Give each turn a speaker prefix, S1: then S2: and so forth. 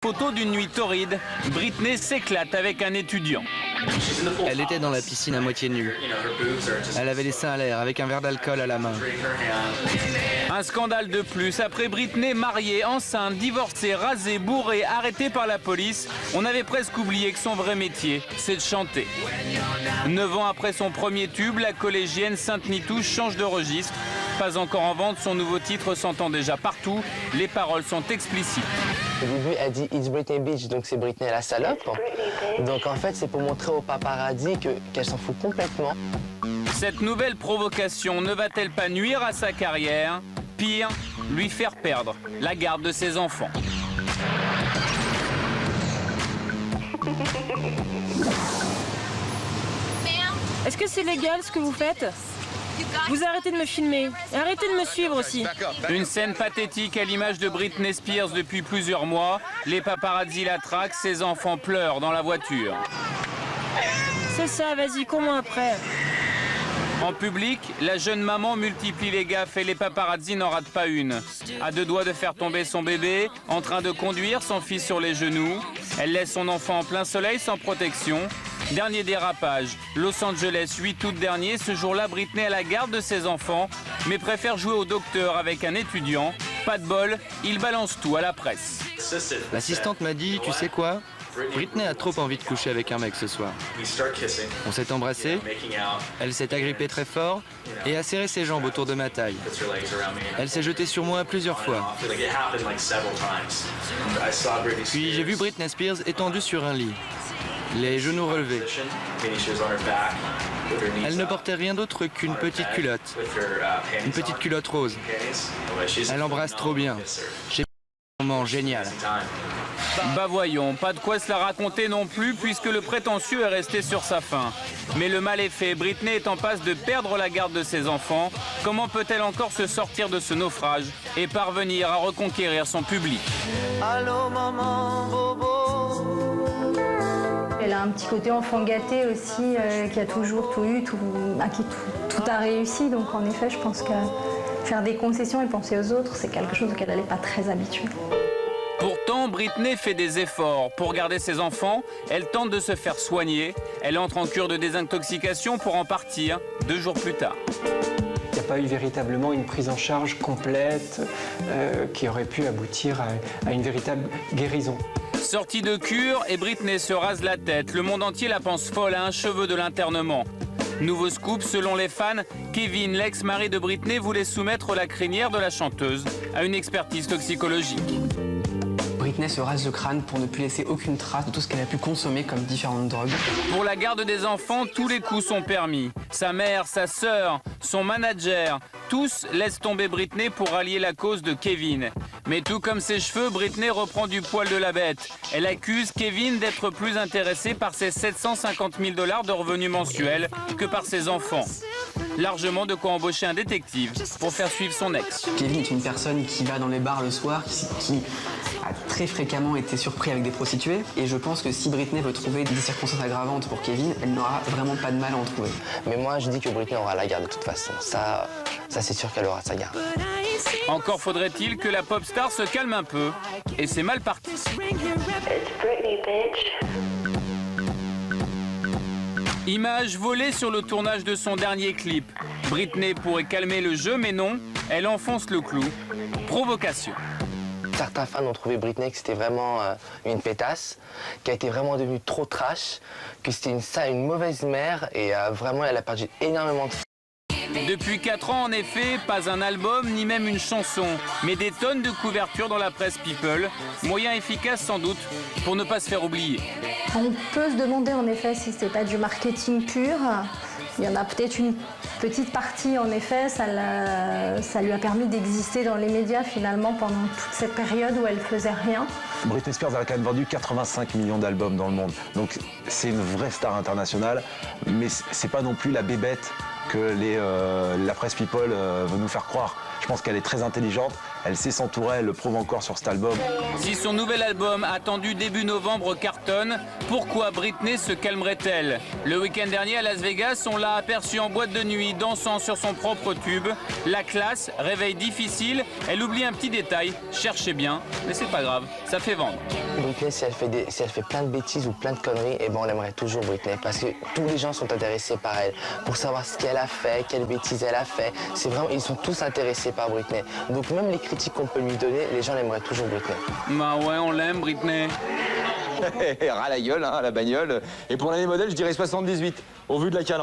S1: Photo d'une nuit torride, Britney s'éclate avec un étudiant.
S2: Elle était dans la piscine à moitié nue. Elle avait les seins à l'air avec un verre d'alcool à la main.
S1: Un scandale de plus. Après Britney, mariée, enceinte, divorcée, rasée, bourrée, arrêtée par la police, on avait presque oublié que son vrai métier, c'est de chanter. 9 ans après son premier tube, la collégienne Sainte-Nitouche change de registre. Pas encore en vente, son nouveau titre s'entend déjà partout. Les paroles sont explicites.
S3: Au début, elle dit « It's Britney Bitch », donc c'est Britney la salope. Donc en fait, c'est pour montrer aux paparazzi qu'elle s'en fout complètement.
S1: Cette nouvelle provocation ne va-t-elle pas nuire à sa carrière? Pire, lui faire perdre la garde de ses enfants.
S4: Est-ce que c'est légal ce que vous faites? Vous arrêtez de me filmer et arrêtez de me suivre aussi.
S1: Une scène pathétique à l'image de Britney Spears depuis plusieurs mois. Les paparazzi la traquent, ses enfants pleurent dans la voiture.
S4: C'est ça, vas-y, cours-moi après.
S1: En public, la jeune maman multiplie les gaffes et les paparazzi n'en ratent pas une. À deux doigts de faire tomber son bébé, en train de conduire son fils sur les genoux. Elle laisse son enfant en plein soleil sans protection. Dernier dérapage, Los Angeles, 8 août dernier, ce jour-là, Britney a la garde de ses enfants, mais préfère jouer au docteur avec un étudiant. Pas de bol, il balance tout à la presse.
S2: L'assistante m'a dit, tu sais quoi? Britney a trop envie de coucher avec un mec ce soir. On s'est embrassé, elle s'est agrippée très fort et a serré ses jambes autour de ma taille. Elle s'est jetée sur moi plusieurs fois. Puis j'ai vu Britney Spears étendue sur un lit, les genoux relevés. Elle ne portait rien d'autre qu'une petite culotte. Une petite culotte rose. Elle embrasse trop bien. J'ai un moment génial.
S1: Bah voyons, pas de quoi se la raconter non plus puisque le prétentieux est resté sur sa faim. Mais le mal est fait, Britney est en passe de perdre la garde de ses enfants. Comment peut-elle encore se sortir de ce naufrage et parvenir à reconquérir son public?
S3: Allô maman, bobo.
S5: Elle a un petit côté enfant gâté aussi, qui a toujours tout eu, à qui tout a réussi. Donc en effet, je pense que faire des concessions et penser aux autres, c'est quelque chose auquel elle n'est pas très habituée.
S1: Pourtant, Britney fait des efforts. Pour garder ses enfants, elle tente de se faire soigner. Elle entre en cure de désintoxication pour en partir 2 jours plus tard.
S6: Il n'y a pas eu véritablement une prise en charge complète qui aurait pu aboutir à une véritable guérison.
S1: Sortie de cure et Britney se rase la tête. Le monde entier la pense folle à un cheveu de l'internement. Nouveau scoop, selon les fans, Kevin, l'ex-mari de Britney, voulait soumettre la crinière de la chanteuse à une expertise toxicologique.
S7: Britney se rase le crâne pour ne plus laisser aucune trace de tout ce qu'elle a pu consommer comme différentes drogues.
S1: Pour la garde des enfants, tous les coups sont permis. Sa mère, sa sœur, son manager, tous laissent tomber Britney pour rallier la cause de Kevin. Mais tout comme ses cheveux, Britney reprend du poil de la bête. Elle accuse Kevin d'être plus intéressé par ses 750 000 $ de revenus mensuels que par ses enfants. Largement de quoi embaucher un détective pour faire suivre son ex.
S7: Kevin est une personne qui va dans les bars le soir, qui a très fréquemment été surpris avec des prostituées. Et je pense que si Britney veut trouver des circonstances aggravantes pour Kevin, elle n'aura vraiment pas de mal à en trouver.
S3: Mais moi, je dis que Britney aura la garde de toute façon. Ça c'est sûr qu'elle aura sa garde.
S1: Encore faudrait-il que la pop star se calme un peu. Et c'est mal parti. Image volée sur le tournage de son dernier clip. Britney pourrait calmer le jeu, mais non, elle enfonce le clou. Provocation.
S3: Certains fans ont trouvé Britney que c'était vraiment une pétasse, qui a été vraiment devenue trop trash, que c'était une mauvaise mère et vraiment elle a perdu énormément de...
S1: Depuis 4 ans, en effet, pas un album ni même une chanson, mais des tonnes de couvertures dans la presse People. Moyen efficace sans doute pour ne pas se faire oublier.
S5: On peut se demander en effet si c'est pas du marketing pur. Il y en a peut-être une petite partie, en effet, ça lui a permis d'exister dans les médias finalement pendant toute cette période où elle faisait rien.
S8: Britney Spears a quand même vendu 85 millions d'albums dans le monde. Donc c'est une vraie star internationale, mais c'est pas non plus la bébête que la presse People veut nous faire croire. Je pense qu'elle est très intelligente Elle sait s'entourer, elle le prouve encore sur cet album.
S1: Si son nouvel album, attendu début novembre, cartonne, pourquoi Britney se calmerait-elle? Le week-end dernier à Las Vegas, on l'a aperçue en boîte de nuit, dansant sur son propre tube. La classe, réveil difficile, elle oublie un petit détail, cherchez bien, mais c'est pas grave, ça fait vendre.
S3: Britney, si elle fait plein de bêtises ou plein de conneries, eh ben on l'aimerait toujours Britney, parce que tous les gens sont intéressés par elle, pour savoir ce qu'elle a fait, quelles bêtises elle a fait. C'est vraiment, ils sont tous intéressés par Britney. Donc même les critiques qu'on peut lui donner, les gens l'aimeraient toujours Britney.
S1: Bah ouais, on l'aime Britney.
S9: Ras la gueule, hein, la bagnole. Et pour l'année modèle, je dirais 78, au vu de la calandre.